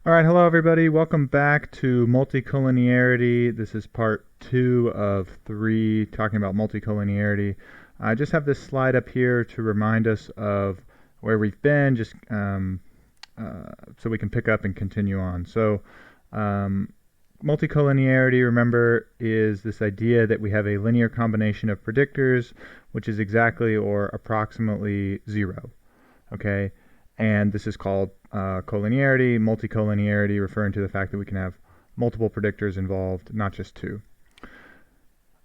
All right, hello everybody. Welcome back to Multicollinearity. This is part 2 of 3 talking about multicollinearity. I just have this slide up here to remind us of where we've been, just so we can pick up and continue on. So multicollinearity, remember, is this idea that we have a linear combination of predictors, which is exactly or approximately 0. Okay, and this is called collinearity, multicollinearity, referring to the fact that we can have multiple predictors involved, not just 2.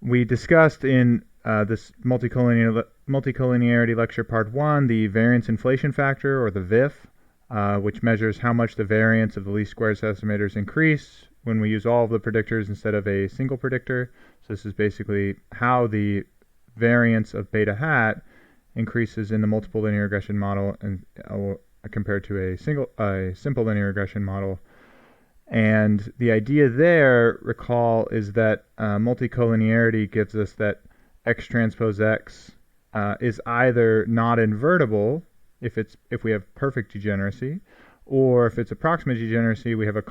We discussed in this multicollinearity lecture part 1 the variance inflation factor, or the VIF, which measures how much the variance of the least squares estimators increase when we use all of the predictors instead of a single predictor. So this is basically how the variance of beta hat increases in the multiple linear regression model and compared to a simple linear regression model. And the idea there, recall, is that multicollinearity gives us that x transpose x is either not invertible if we have perfect degeneracy, or if it's approximate degeneracy, we have a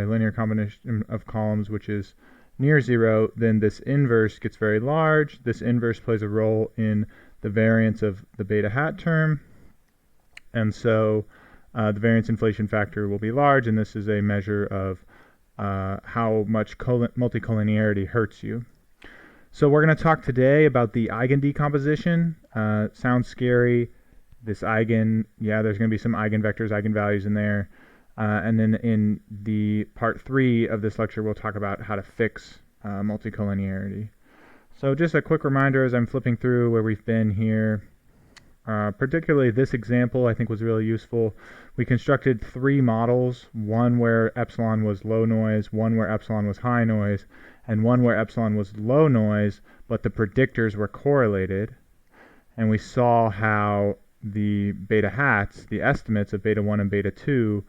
linear combination of columns which is near 0, then this inverse gets very large. This inverse plays a role in the variance of the beta hat term, and so the variance inflation factor will be large, and this is a measure of how much multicollinearity hurts you. So we're going to talk today about the Eigen decomposition. Sounds scary. This Eigen, yeah, there's going to be some Eigenvectors, Eigenvalues in there. And then in the part 3 of this lecture, we'll talk about how to fix multicollinearity. So just a quick reminder as I'm flipping through where we've been here. Particularly this example I think was really useful. We constructed 3 models, one where epsilon was low noise, one where epsilon was high noise, and one where epsilon was low noise, but the predictors were correlated. And we saw how the beta hats, the estimates of beta 1 and beta 2,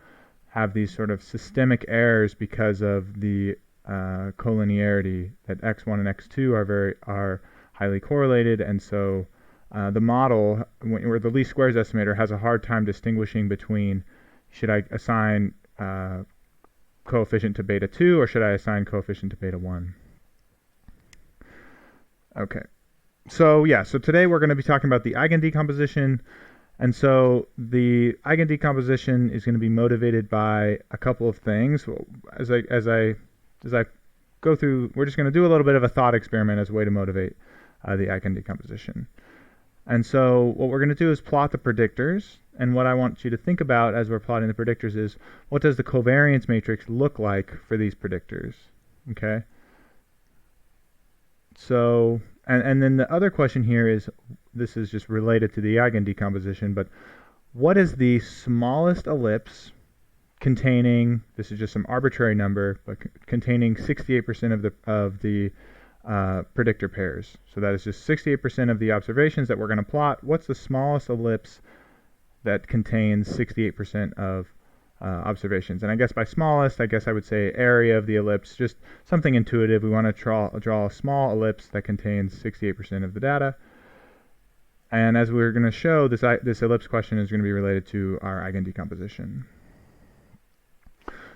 have these sort of systemic errors because of the collinearity, that x1 and x2 are highly correlated, and so the model, where the least squares estimator, has a hard time distinguishing between should I assign coefficient to beta 2 or should I assign coefficient to beta 1. Okay, so today we're going to be talking about the Eigen decomposition. And so the Eigen decomposition is going to be motivated by a couple of things. As I go through, we're just going to do a little bit of a thought experiment as a way to motivate the Eigen decomposition. And so what we're going to do is plot the predictors. And what I want you to think about as we're plotting the predictors is, what does the covariance matrix look like for these predictors? Okay. So, and then the other question here is, this is just related to the Eigen decomposition, but what is the smallest ellipse containing, this is just some arbitrary number, but containing 68% of the predictor pairs? So that is just 68% of the observations that we're going to plot. What's the smallest ellipse that contains 68% of observations? And I guess by smallest, I would say area of the ellipse, just something intuitive. We want to draw a small ellipse that contains 68% of the data. And as we're going to show, this ellipse question is going to be related to our Eigen decomposition.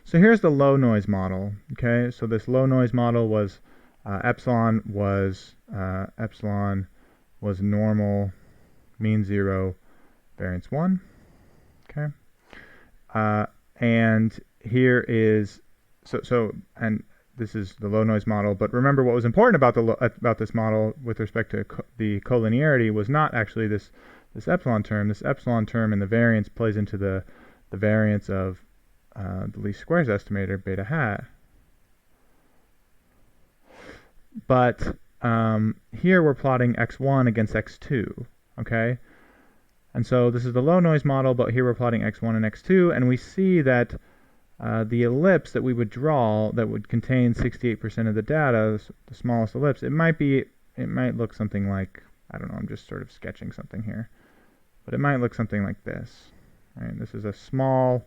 So here's the low noise model. Okay, so this low noise model was epsilon was normal, mean 0, variance 1. Okay, and here is and this is the low noise model. But remember, what was important about this model with respect to the collinearity was not actually this epsilon term. This epsilon term in the variance plays into the variance of the least squares estimator, beta hat. But here we're plotting x1 against x2, okay? And so this is the low noise model, but here we're plotting x1 and x2, and we see that the ellipse that we would draw that would contain 68% of the data, the smallest ellipse, it might look something like, I don't know, I'm just sort of sketching something here, but it might look something like this. Right? This is a small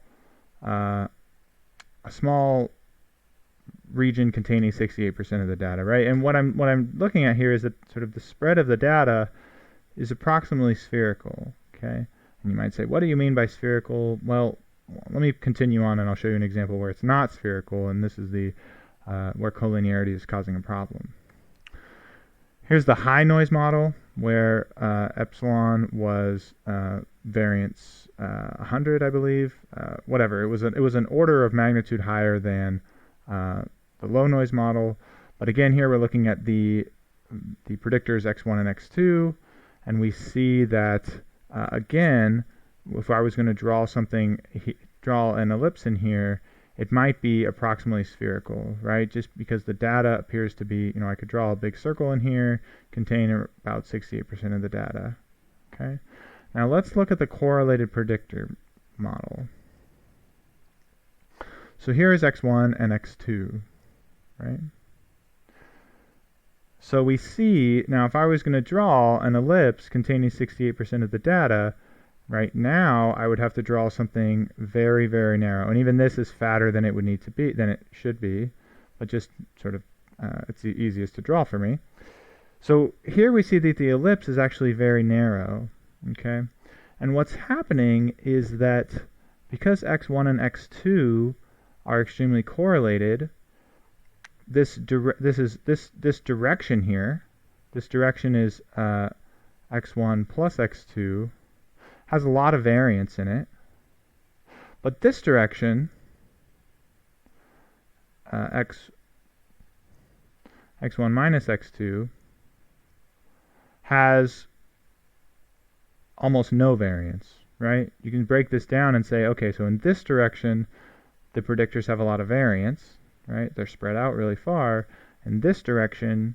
region containing 68% of the data, right? And what I'm looking at here is that sort of the spread of the data is approximately spherical, okay? And you might say, what do you mean by spherical? Well, let me continue on and I'll show you an example where it's not spherical, and this is the where collinearity is causing a problem. Here's the high noise model where epsilon was variance 100, I believe. Whatever, it was an order of magnitude higher than the low noise model. But again, here we're looking at the predictors x1 and x2, and we see that again, if I was going to draw draw an ellipse in here, it might be approximately spherical, right? Just because the data appears to be, I could draw a big circle in here, contain about 68% of the data, okay? Now let's look at the correlated predictor model. So here is x1 and x2, right? So we see, now if I was going to draw an ellipse containing 68% of the data, right now I would have to draw something very, very narrow. And even this is fatter than it would need to be, than it should be, but just sort of, it's the easiest to draw for me. So here we see that the ellipse is actually very narrow, okay? And what's happening is that because x1 and x2 are extremely correlated, this direction here, this direction is x1 plus x2, has a lot of variance in it. But this direction, x1 minus x2, has almost no variance, right? You can break this down and say, okay, so in this direction, the predictors have a lot of variance, right? They're spread out really far. In this direction,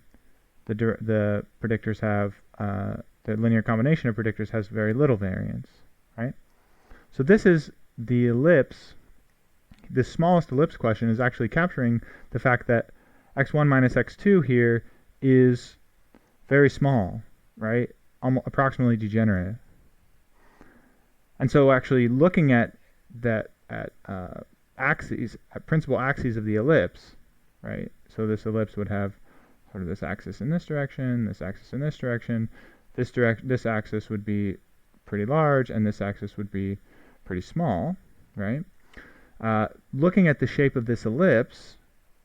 the predictors have, the linear combination of predictors has very little variance, right? So this is the ellipse. This smallest ellipse question is actually capturing the fact that x1 minus x2 here is very small, right? Approximately degenerate. And so actually looking at that, axes, principal axes of the ellipse, right? So this ellipse would have sort of this axis in this direction, this axis in this direction. This axis would be pretty large, and this axis would be pretty small, right? Looking at the shape of this ellipse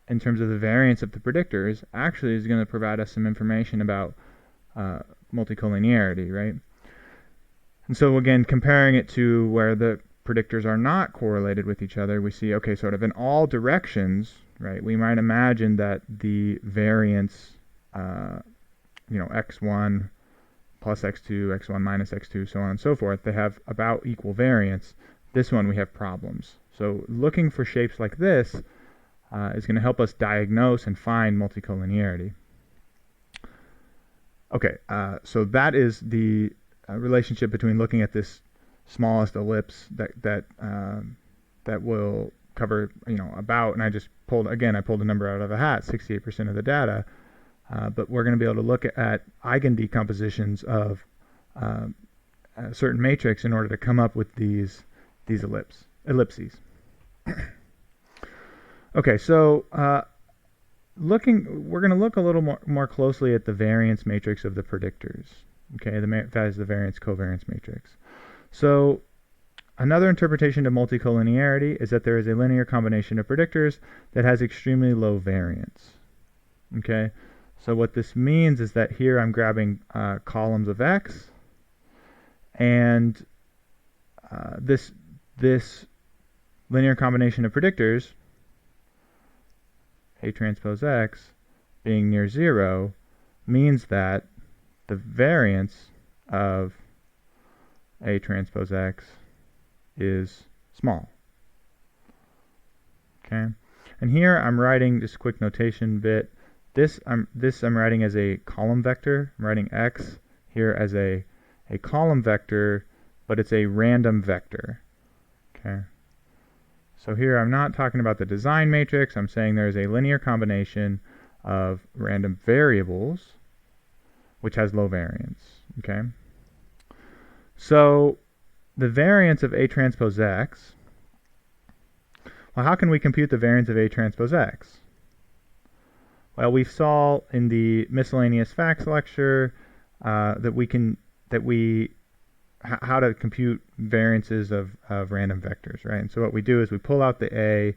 in terms of the variance of the predictors actually is going to provide us some information about multicollinearity, right? And so again, comparing it to where the predictors are not correlated with each other, we see, okay, sort of in all directions, right, we might imagine that the variance, x1 plus x2, x1 minus x2, so on and so forth, they have about equal variance. This one we have problems. So looking for shapes like this is going to help us diagnose and find multicollinearity. Okay, so that is the relationship between looking at this smallest ellipse that will cover, about, and I pulled a number out of a hat, 68% of the data. But we're going to be able to look at Eigen decompositions of a certain matrix in order to come up with these ellipses. Okay, so we're going to look a little more closely at the variance matrix of the predictors. Okay, that is the variance covariance matrix. So another interpretation of multicollinearity is that there is a linear combination of predictors that has extremely low variance. Okay. So what this means is that here I'm grabbing columns of x, and this linear combination of predictors, A transpose x, being near 0, means that the variance of A transpose x is small. Okay, and here I'm writing this quick notation bit. This I'm writing as a column vector. I'm writing x here as a column vector, but it's a random vector. Okay. So here I'm not talking about the design matrix. I'm saying there's a linear combination of random variables which has low variance. Okay. So the variance of A transpose x, well, how can we compute the variance of A transpose x? Well, we saw in the miscellaneous facts lecture that we how to compute variances of random vectors, right? And so what we do is we pull out the A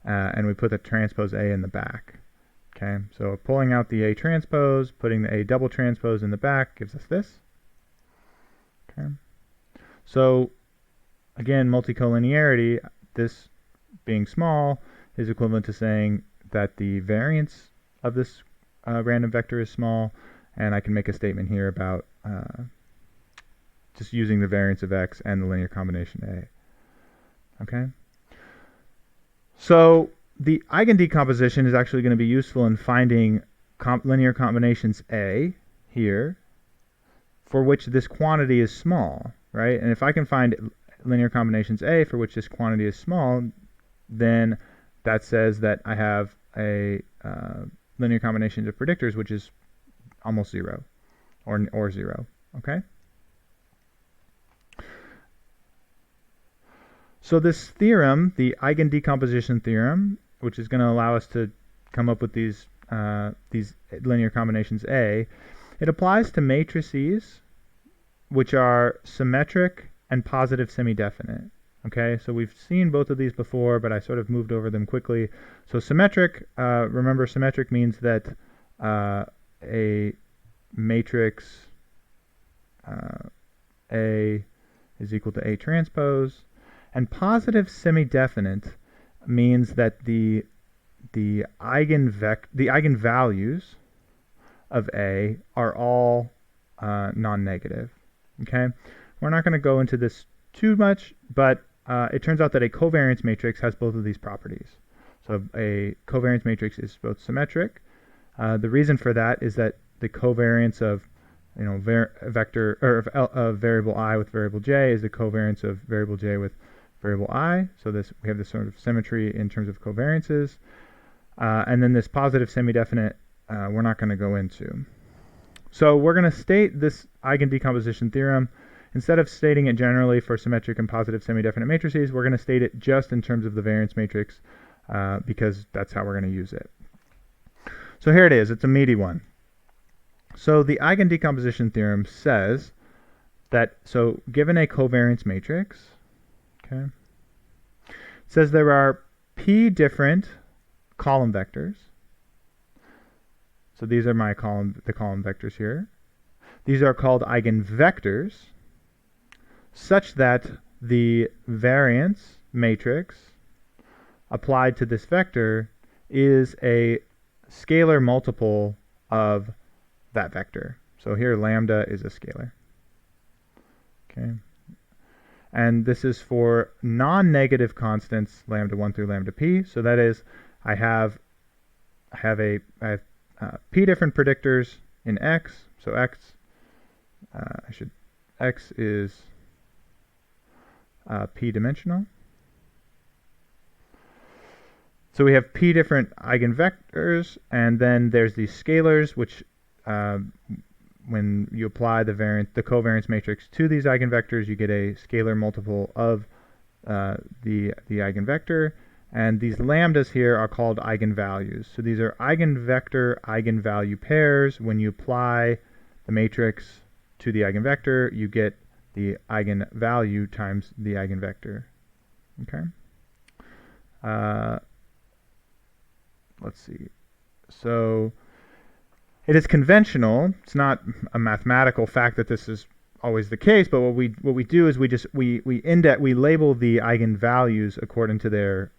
and we put the transpose A in the back. Okay, so pulling out the A transpose, putting the A double transpose in the back gives us this. Okay, so again, multicollinearity, this being small, is equivalent to saying that the variance of this random vector is small, and I can make a statement here about just using the variance of x and the linear combination A. Okay, so the eigendecomposition is actually going to be useful in finding linear combinations A here, for which this quantity is small, right? And if I can find linear combinations A for which this quantity is small, then that says that I have a linear combination of predictors which is almost zero, or zero. Okay. So this theorem, the eigendecomposition theorem, which is going to allow us to come up with these linear combinations A, it applies to matrices which are symmetric and positive semi-definite. Okay, so we've seen both of these before, but I sort of moved over them quickly. So symmetric, remember symmetric means that a matrix A is equal to A transpose. And positive semi-definite means that the eigenvalues of A are all non-negative. Okay, we're not going to go into this too much, but it turns out that a covariance matrix has both of these properties. So a covariance matrix is both symmetric. The reason for that is that the covariance of vector or of variable I with variable j is the covariance of variable j with variable I. So we have this sort of symmetry in terms of covariances. And then this positive semi-definite we're not going to go into. So we're going to state this eigendecomposition theorem. Instead of stating it generally for symmetric and positive semi-definite matrices, we're going to state it just in terms of the variance matrix because that's how we're going to use it. So here it is. It's a meaty one. So the eigendecomposition theorem says that, so given a covariance matrix, okay, it says there are p different column vectors. So these are the column vectors here. These are called eigenvectors, such that the variance matrix applied to this vector is a scalar multiple of that vector. So here lambda is a scalar. Okay. And this is for non-negative constants lambda 1 through lambda p. So that is, I have p different predictors in x. So x is p dimensional. So we have p different eigenvectors, and then there's these scalars, which when you apply the covariance matrix to these eigenvectors, you get a scalar multiple of the eigenvector. And these lambdas here are called eigenvalues. So these are eigenvector eigenvalue pairs. When you apply the matrix to the eigenvector, you get the eigenvalue times the eigenvector. Okay. Let's see. So it is conventional. It's not a mathematical fact that this is always the case, but what we do is we label the eigenvalues according to their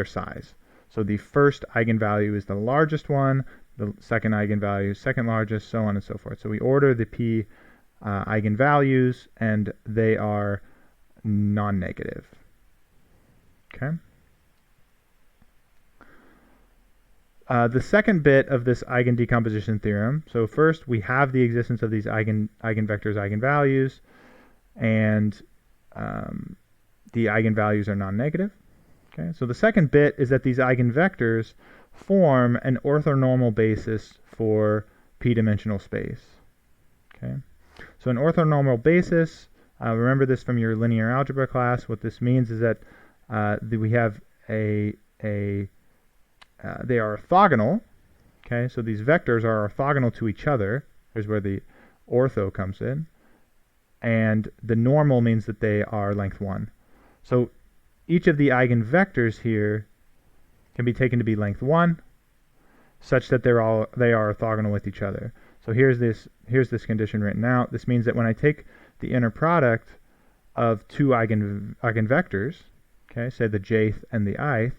size. So the first eigenvalue is the largest one, the second eigenvalue is second largest, so on and so forth. So we order the p eigenvalues, and they are non-negative. Okay. The second bit of this eigendecomposition theorem, so first we have the existence of these eigenvectors, eigenvalues, and the eigenvalues are non-negative. Okay, so the second bit is that these eigenvectors form an orthonormal basis for p-dimensional space. Okay, so an orthonormal basis, remember this from your linear algebra class. What this means is that we have they are orthogonal. Okay, so these vectors are orthogonal to each other. Here's where the ortho comes in. and the normal means that they are length 1. So each of the eigenvectors here can be taken to be length 1, such that they are orthogonal with each other. So here's this condition written out. This means that when I take the inner product of two eigenvectors, okay, say the jth and the ith,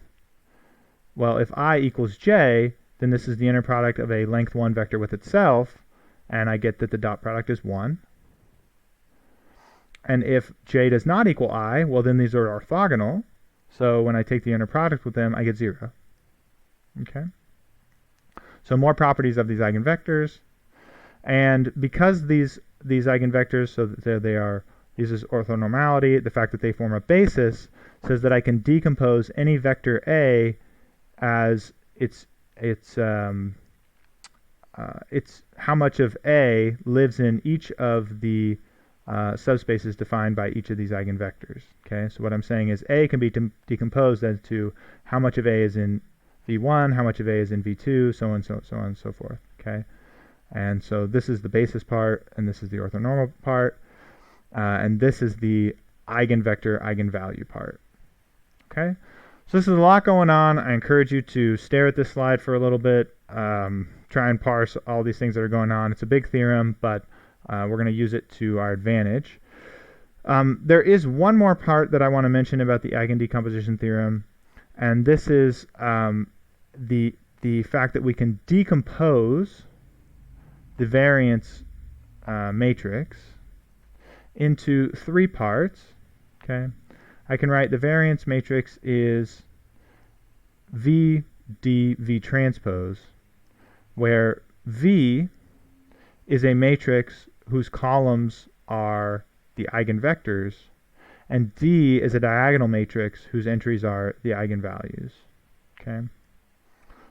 well, if I equals j, then this is the inner product of a length 1 vector with itself, and I get that the dot product is 1. And if j does not equal I, well, then these are orthogonal. So when I take the inner product with them, I get 0. Okay? So more properties of these eigenvectors. And because these eigenvectors, so that this is orthonormality, the fact that they form a basis, says that I can decompose any vector A as it's how much of A lives in each of the subspaces defined by each of these eigenvectors. Okay, so what I'm saying is A can be decomposed as to how much of A is in V1, how much of A is in V2, so on and so forth. Okay, and so this is the basis part, and this is the orthonormal part, and this is the eigenvector eigenvalue part. Okay, so this is a lot going on. I encourage you to stare at this slide for a little bit, try and parse all these things that are going on. It's a big theorem, but we're going to use it to our advantage. There is one more part that I want to mention about the eigendecomposition theorem, and this is the fact that we can decompose the variance matrix into 3 parts. Okay, I can write the variance matrix is V d V transpose, where V is a matrix whose columns are the eigenvectors, and D is a diagonal matrix whose entries are the eigenvalues. Okay,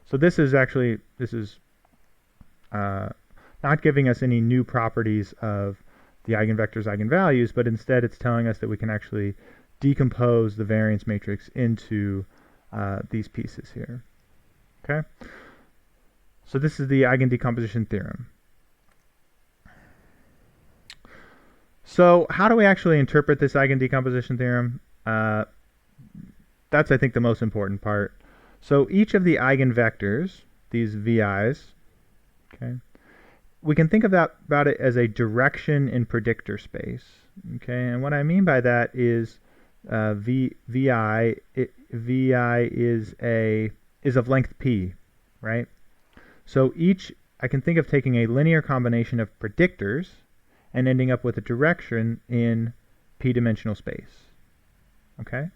so this is not giving us any new properties of the eigenvectors eigenvalues, but instead it's telling us that we can actually decompose the variance matrix into these pieces here. Okay, so this is the eigendecomposition theorem. So how do we actually interpret this eigendecomposition theorem? That's, I think, the most important part. So each of the eigenvectors, these VIs, okay, we can think about it as a direction in predictor space. Okay, and what I mean by that is VI is of length p, right? So I can think of taking a linear combination of predictors and ending up with a direction in p-dimensional space. Okay?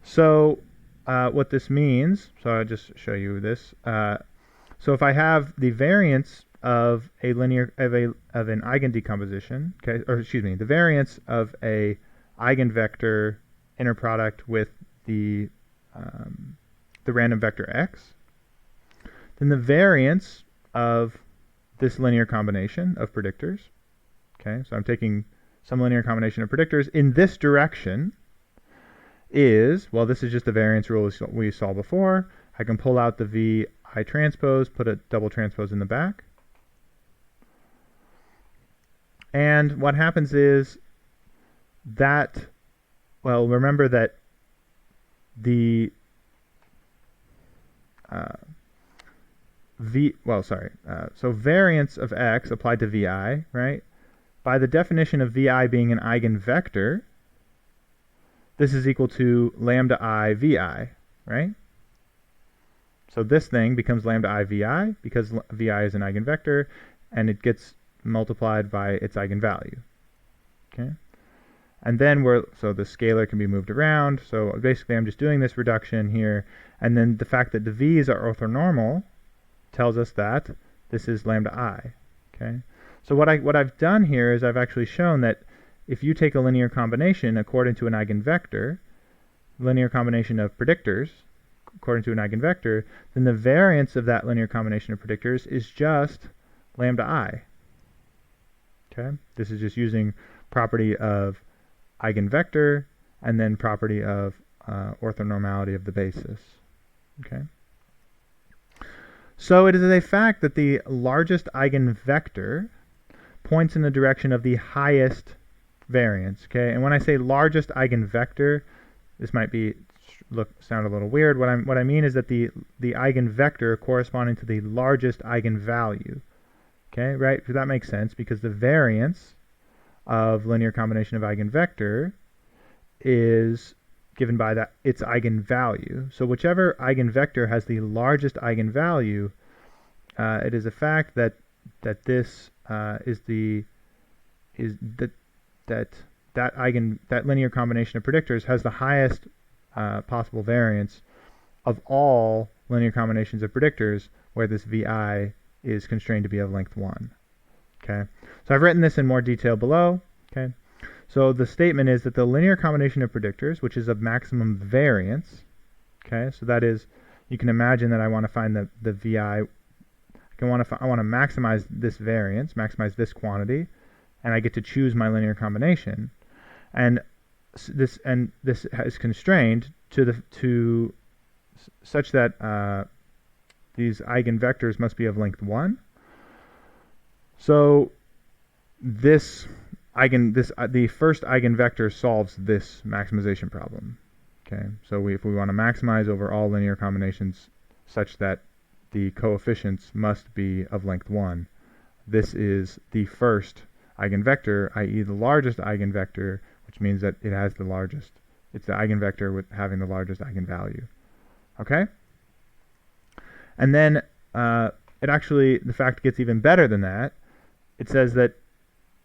So what this means, so I'll just show you this. So if I have the variance of an eigendecomposition, okay, or excuse me, the variance of a eigenvector inner product with the random vector x, then the variance of this linear combination of predictors, okay, so I'm taking some linear combination of predictors in this direction is, well, this is just the variance rule we saw before. I can pull out the VI transpose, put a double transpose in the back. And what happens is that, well, remember that the so variance of x applied to VI, right? By the definition of VI being an eigenvector, this is equal to lambda I VI, right? So this thing becomes lambda I VI because VI is an eigenvector, and it gets multiplied by its eigenvalue. Okay? And then so the scalar can be moved around. So basically I'm just doing this reduction here, and then the fact that the V's are orthonormal tells us that this is lambda I. Okay? So what I've done here is I've actually shown that if you take a linear combination according to an eigenvector, linear combination of predictors according to an eigenvector, then the variance of that linear combination of predictors is just lambda I. Okay? This is just using property of eigenvector and then property of orthonormality of the basis. Okay? So it is a fact that the largest eigenvector points in the direction of the highest variance. Okay, and when I say largest eigenvector, this might sound a little weird. What I mean is that the eigenvector corresponding to the largest eigenvalue. Okay, right? So that makes sense because the variance of linear combination of eigenvector is given by its eigenvalue. So whichever eigenvector has the largest eigenvalue, it is a fact that this that linear combination of predictors has the highest possible variance of all linear combinations of predictors where this VI is constrained to be of length 1. Okay, so I've written this in more detail below. Okay, so the statement is that the linear combination of predictors, which is of maximum variance, okay, so that is, you can imagine that I want to find the VI. I want to maximize this variance, maximize this quantity, and I get to choose my linear combination, and this is constrained to such that these eigenvectors must be of length 1. So the first eigenvector solves this maximization problem. Okay, so if we want to maximize over all linear combinations such that the coefficients must be of length 1, this is the first eigenvector, i.e. the largest eigenvector, which means that it has the largest. It's the eigenvector with having the largest eigenvalue. Okay? And then the fact gets even better than that. It says that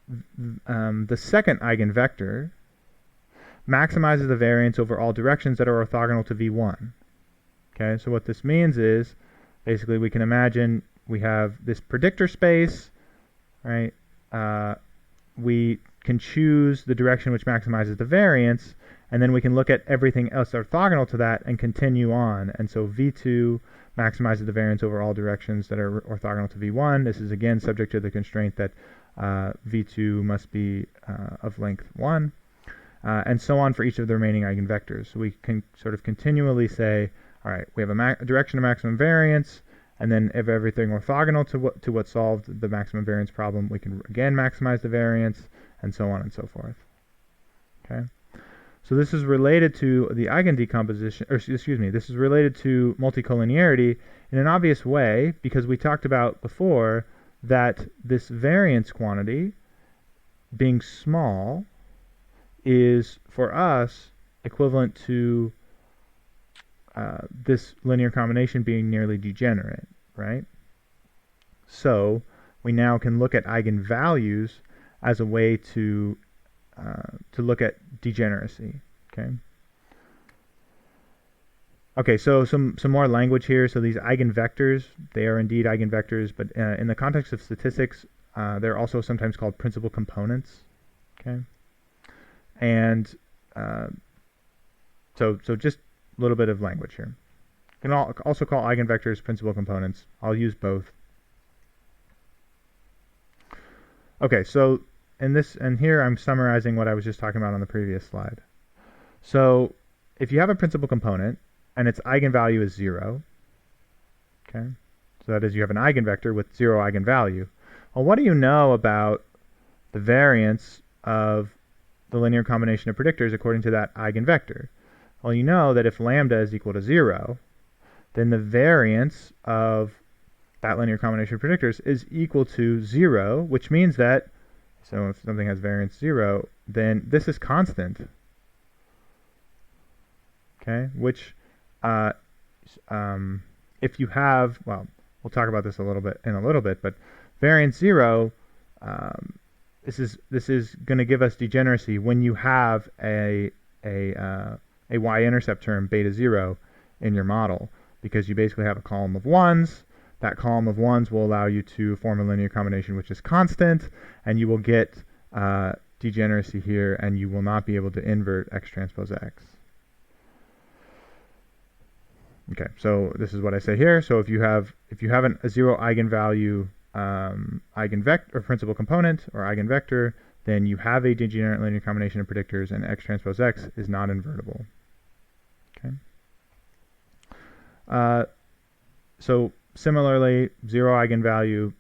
the second eigenvector maximizes the variance over all directions that are orthogonal to V1. Okay, so what this means is, basically we can imagine we have this predictor space, right? We can choose the direction which maximizes the variance, and then we can look at everything else orthogonal to that and continue on. And so V2 maximizes the variance over all directions that are orthogonal to V1. This is again subject to the constraint that V2 must be of length 1, and so on for each of the remaining eigenvectors. So we can sort of continually say, all right, we have a direction of maximum variance, and then if everything orthogonal to what solved the maximum variance problem, we can again maximize the variance, and so on and so forth. Okay, so this is related to the eigen decomposition, or excuse me, this is related to multicollinearity in an obvious way, because we talked about before that this variance quantity being small is for us equivalent to this linear combination being nearly degenerate, right? So we now can look at eigenvalues as a way to look at degeneracy. Okay, so some more language here. So these eigenvectors, they are indeed eigenvectors, but in the context of statistics, they're also sometimes called principal components. Okay, and so just a little bit of language here. You can also call eigenvectors principal components. I'll use both. Okay, so here I'm summarizing what I was just talking about on the previous slide. So if you have a principal component and its eigenvalue is 0, okay, so that is you have an eigenvector with 0 eigenvalue. Well, what do you know about the variance of the linear combination of predictors according to that eigenvector? Well, you know that if lambda is equal to 0, then the variance of that linear combination of predictors is equal to 0, which means that, so if something has variance 0, then this is constant. Okay, which if you have, well, we'll talk about this in a little bit, but variance 0, this is going to give us degeneracy when you have a y-intercept term beta 0 in your model, because you basically have a column of 1s. That column of 1s will allow you to form a linear combination which is constant, and you will get degeneracy here, and you will not be able to invert x transpose x. Okay, so this is what I say here. So if you have a 0 eigenvalue eigenvector or principal component or eigenvector, then you have a degenerate linear combination of predictors, and x transpose x is not invertible. Okay. So similarly, 0 eigenvalue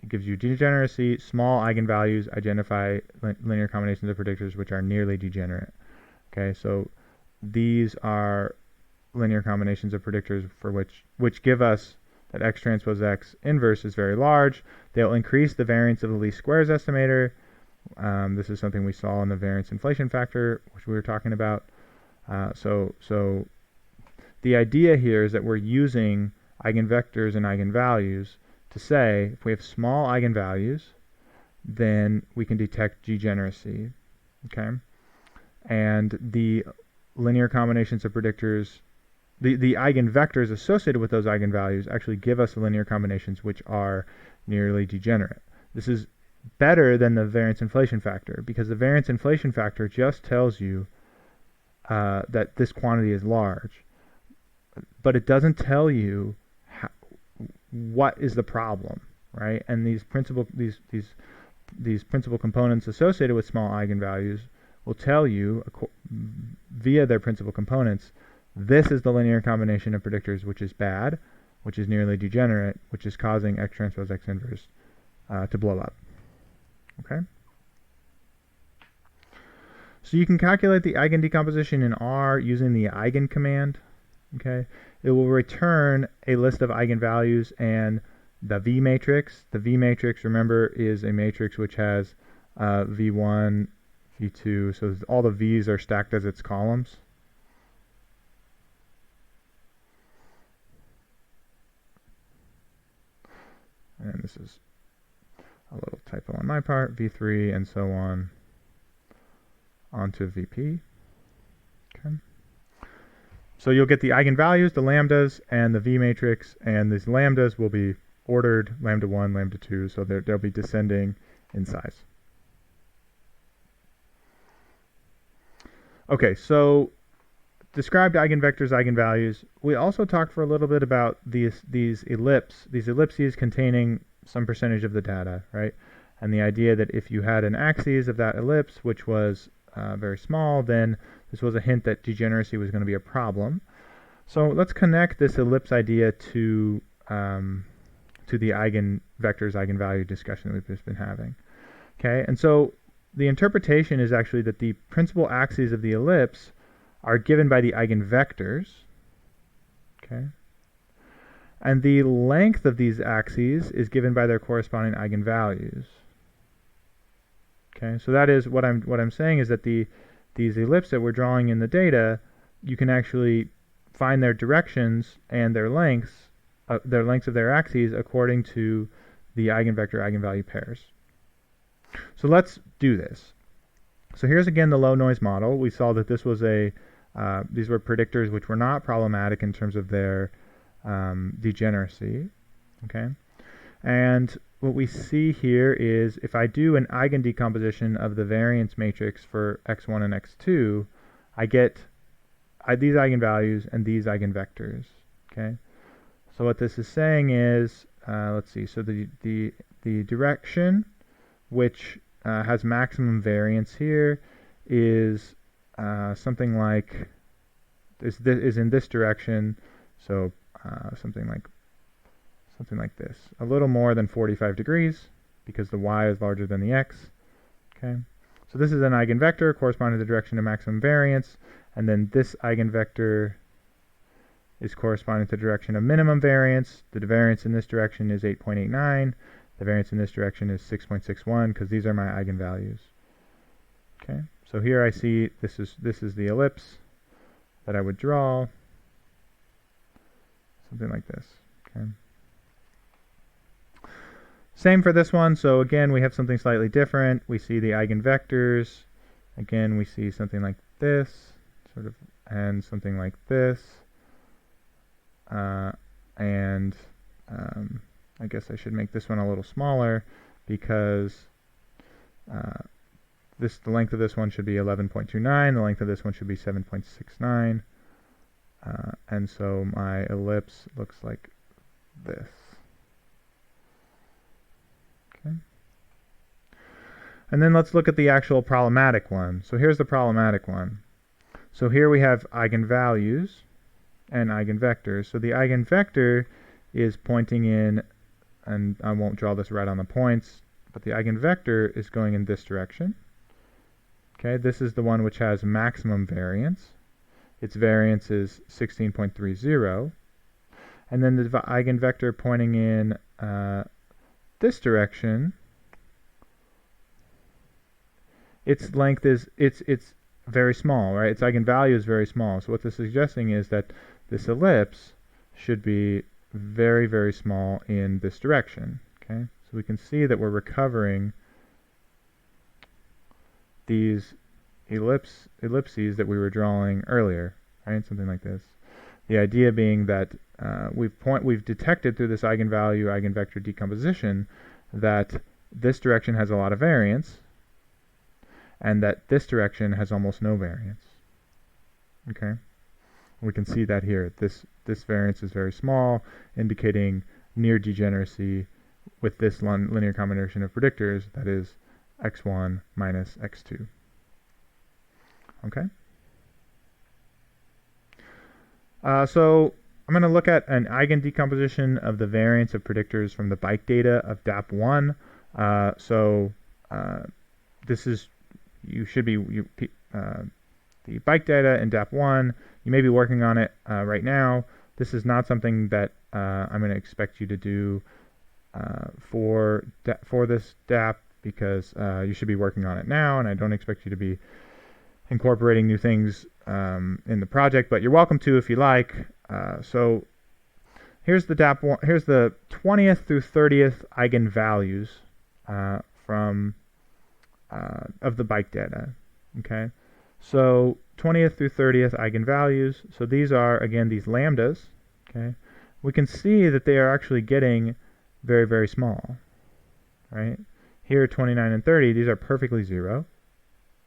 it gives you degeneracy, small eigenvalues, identify linear combinations of predictors which are nearly degenerate. Okay, so these are linear combinations of predictors for which give us that x transpose x inverse is very large. They'll increase the variance of the least squares estimator. This is something we saw in the variance inflation factor, which we were talking about. So the idea here is that we're using eigenvectors and eigenvalues to say if we have small eigenvalues, then we can detect degeneracy. Okay, and the linear combinations of predictors, the eigenvectors associated with those eigenvalues actually give us linear combinations which are nearly degenerate. This is better than the variance inflation factor, because the variance inflation factor just tells you that this quantity is large, but it doesn't tell you what is the problem, right? And these principal components associated with small eigenvalues will tell you via their principal components, this is the linear combination of predictors which is bad, which is nearly degenerate, which is causing x transpose x inverse to blow up. Okay? So you can calculate the eigen decomposition in R using the eigen command. Okay? It will return a list of eigenvalues and the V matrix. The V matrix, remember, is a matrix which has V1, V2, so all the V's are stacked as its columns. And this is a little typo on my part, V3 and so on onto VP. Okay. So you'll get the eigenvalues, the lambdas, and the V matrix, and these lambdas will be ordered lambda 1, lambda 2, so they'll be descending in size. Okay, so described eigenvectors, eigenvalues. We also talked for a little bit about these ellipses containing some percentage of the data, right? And the idea that if you had an axis of that ellipse, which was very small, then this was a hint that degeneracy was going to be a problem. So let's connect this ellipse idea to the eigenvectors, eigenvalue discussion that we've just been having. Okay, and so the interpretation is actually that the principal axes of the ellipse are given by the eigenvectors. Okay, and the length of these axes is given by their corresponding eigenvalues. Okay, so that is what I'm saying is that these ellipses that we're drawing in the data, you can actually find their directions and their lengths of their axes according to the eigenvector eigenvalue pairs. So let's do this. So here's again the low noise model. We saw that this was these were predictors which were not problematic in terms of their degeneracy. Okay, and what we see here is if I do an eigen decomposition of the variance matrix for x1 and x2, I get these eigenvalues and these eigenvectors. Okay, so what this is saying is, let's see. So the direction which has maximum variance here is something like is in this direction. So something like this, a little more than 45 degrees, because the y is larger than the x. Okay, so this is an eigenvector corresponding to the direction of maximum variance, and then this eigenvector is corresponding to the direction of minimum variance. The variance in this direction is 8.89. The variance in this direction is 6.61, because these are my eigenvalues. Okay, so here I see this is the ellipse that I would draw, something like this. Okay. Same for this one. So again, we have something slightly different. We see the eigenvectors. Again, we see something like this, sort of, and something like this. I guess I should make this one a little smaller, because the length of this one should be 11.29. The length of this one should be 7.69. And so my ellipse looks like this. Okay. And then let's look at the actual problematic one. So here's the problematic one. So here we have eigenvalues and eigenvectors. So the eigenvector is pointing in and I won't draw this right on the points, but the eigenvector is going in this direction. Okay, this is the one which has maximum variance. Its variance is 16.30. And then the eigenvector pointing in this direction, its length is, it's very small, right? Its eigenvalue is very small. So what this is suggesting is that this ellipse should be very, very small in this direction. Okay, so we can see that we're recovering these ellipses that we were drawing earlier, right? Something like this. The idea being that we've detected through this eigenvalue eigenvector decomposition that this direction has a lot of variance, and that this direction has almost no variance. Okay, we can see that here. This variance is very small, indicating near degeneracy with this linear combination of predictors, that is x1 minus x2. Okay. So I'm going to look at an eigen decomposition of the variance of predictors from the bike data of DAP1. This is, you should be, the bike data in DAP1, you may be working on it right now. This is not something that I'm going to expect you to do for this DAP, because you should be working on it now, and I don't expect you to be incorporating new things in the project, but you're welcome to if you like. So here's the DAP1. Here's the 20th through 30th eigenvalues from of the bike data. Okay, so 20th through 30th eigenvalues. So these are, again, these lambdas. Okay, we can see that they are actually getting very, very small. Right here, 29 and 30. These are perfectly zero.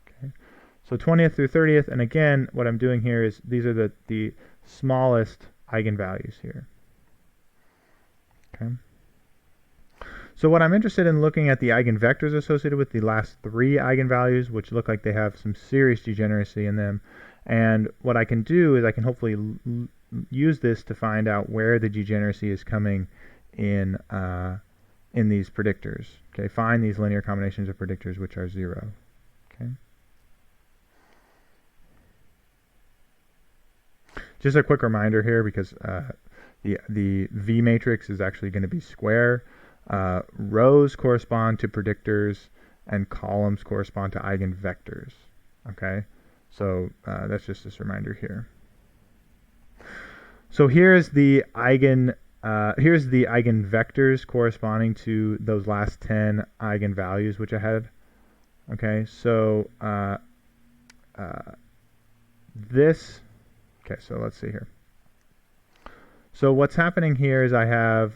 Okay, so 20th through 30th, and again, what I'm doing here is these are the smallest eigenvalues here. Okay. So what I'm interested in looking at the eigenvectors associated with the last three eigenvalues, which look like they have some serious degeneracy in them. And what I can do is I can hopefully use this to find out where the degeneracy is coming in these predictors. Okay, find these linear combinations of predictors which are zero. Okay. Just a quick reminder here, because the V matrix is actually going to be square. Rows correspond to predictors, and columns correspond to eigenvectors. Okay, so that's just this reminder here. So here's the eigenvectors corresponding to those last 10 eigenvalues which I had. Okay, so this. Okay, so let's see here. So what's happening here is I have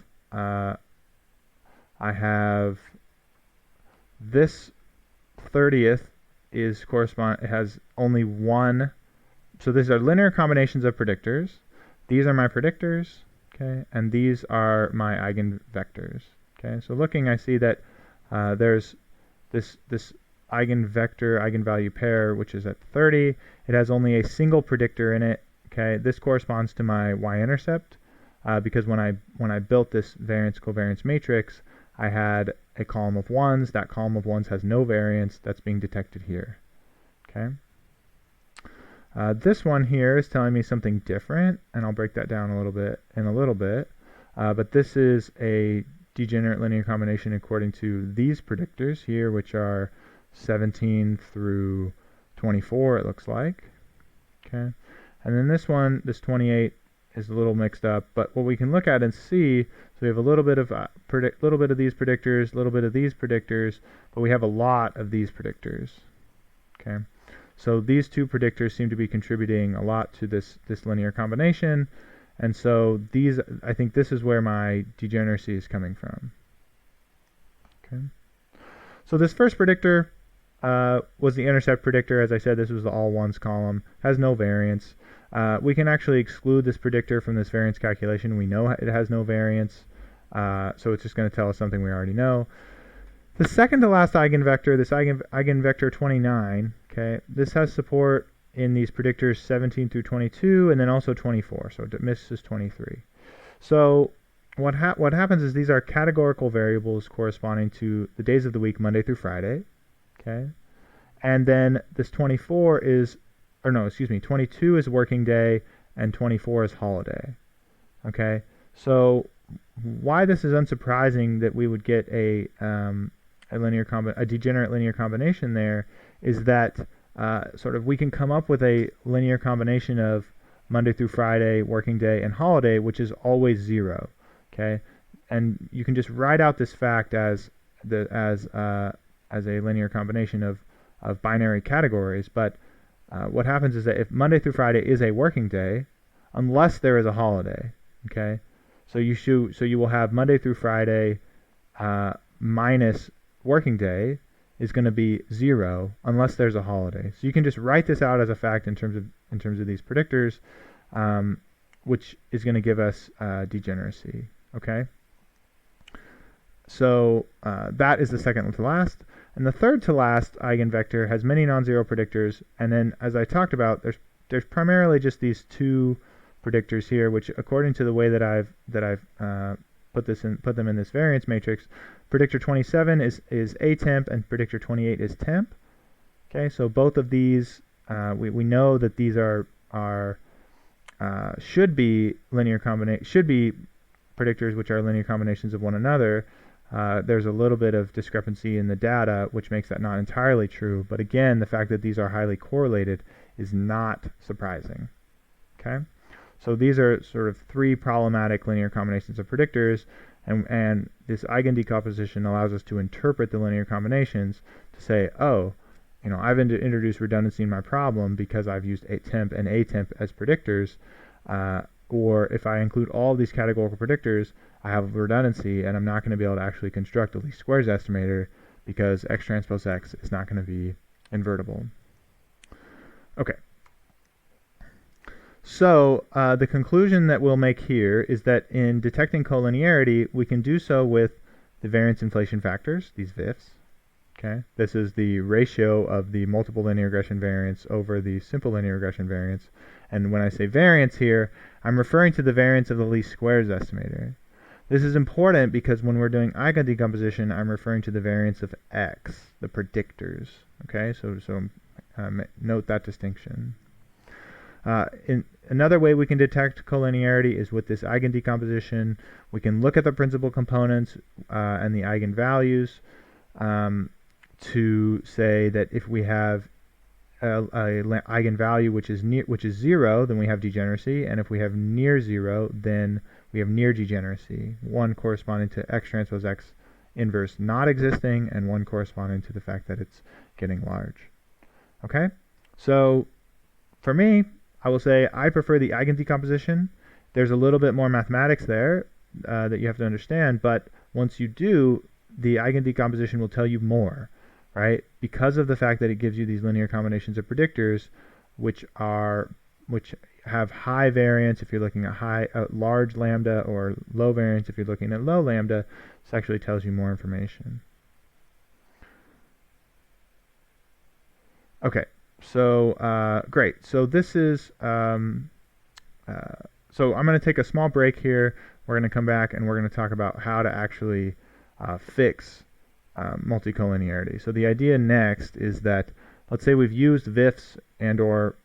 this 30th is it has only one. So these are linear combinations of predictors. These are my predictors, okay, and these are my eigenvectors. Okay, so looking, I see that there's this eigenvector eigenvalue pair which is at 30. It has only a single predictor in it. Okay, this corresponds to my y-intercept because when I built this variance covariance matrix, I had a column of ones. That column of ones has no variance. That's being detected here. Okay. This one here is telling me something different, and I'll break that down a little bit. But this is a degenerate linear combination according to these predictors here, which are 17 through 24, it looks like. Okay. And then this one, this 28, is a little mixed up, but what we can look at and see, so we have a little bit of these predictors, a little bit of these predictors, but we have a lot of these predictors. Okay, so these two predictors seem to be contributing a lot to this linear combination, and so I think this is where my degeneracy is coming from. Okay, so this first predictor was the intercept predictor. As I said, this was the all ones column, has no variance. We can actually exclude this predictor from this variance calculation. We know it has no variance, so it's just going to tell us something we already know. The second to last eigenvector, this eigenvector 29, okay, this has support in these predictors 17 through 22, and then also 24, so it misses 23. So what happens is these are categorical variables corresponding to the days of the week, Monday through Friday. Okay, and then this 24 is, or no, excuse me, 22 is working day and 24 is holiday. Okay, so why this is unsurprising that we would get a degenerate linear combination there is that sort of we can come up with a linear combination of Monday through Friday, working day, and holiday, which is always 0. Okay, and you can just write out this fact as a linear combination of binary categories. But what happens is that if Monday through Friday is a working day, unless there is a holiday, okay, so you will have Monday through Friday minus working day is going to be 0 unless there's a holiday. So you can just write this out as a fact in terms of these predictors, which is going to give us degeneracy. Okay. So that is the second to last. And the third to last eigenvector has many non-zero predictors. And then, as I talked about, there's primarily just these two predictors here, which, according to the way that I've put them in this variance matrix, predictor 27 is atemp and predictor 28 is temp. Okay, so both of these we know that these should be predictors which are linear combinations of one another. There's a little bit of discrepancy in the data, which makes that not entirely true. But again, the fact that these are highly correlated is not surprising. Okay, so these are sort of three problematic linear combinations of predictors, and this eigen decomposition allows us to interpret the linear combinations to say, oh, I've introduced redundancy in my problem because I've used atemp and atemp as predictors, or if I include all of these categorical predictors, I have redundancy, and I'm not going to be able to actually construct a least squares estimator because x transpose x is not going to be invertible. Okay. So the conclusion that we'll make here is that in detecting collinearity, we can do so with the variance inflation factors, these VIFs. Okay, this is the ratio of the multiple linear regression variance over the simple linear regression variance. And when I say variance here, I'm referring to the variance of the least squares estimator. This is important because when we're doing eigen decomposition, I'm referring to the variance of x, the predictors. Okay, so note that distinction. In another way we can detect collinearity is with this eigen decomposition. We can look at the principal components and the eigenvalues to say that if we have a eigenvalue which is 0, then we have degeneracy, and if we have near 0, then we have near degeneracy. One corresponding to x transpose x inverse not existing, and one corresponding to the fact that it's getting large. Okay, so for me, I will say I prefer the eigen decomposition. There's a little bit more mathematics there that you have to understand, but once you do, the eigen decomposition will tell you more, right? Because of the fact that it gives you these linear combinations of predictors, which have high variance if you're looking at large lambda, or low variance if you're looking at low lambda. This actually tells you more information. Okay. So great. So this is so I'm going to take a small break here. We're going to come back and we're going to talk about how to actually fix multicollinearity. So the idea next is that, let's say we've used VIFs and or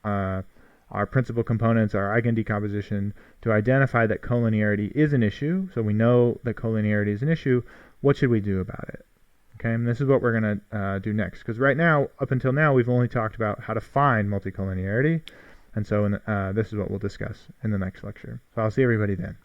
our principal components, our eigen decomposition, to identify that collinearity is an issue. So we know that collinearity is an issue. What should we do about it? Okay, and this is what we're going to do next. Because right now, up until now, we've only talked about how to find multicollinearity. And so this is what we'll discuss in the next lecture. So I'll see everybody then.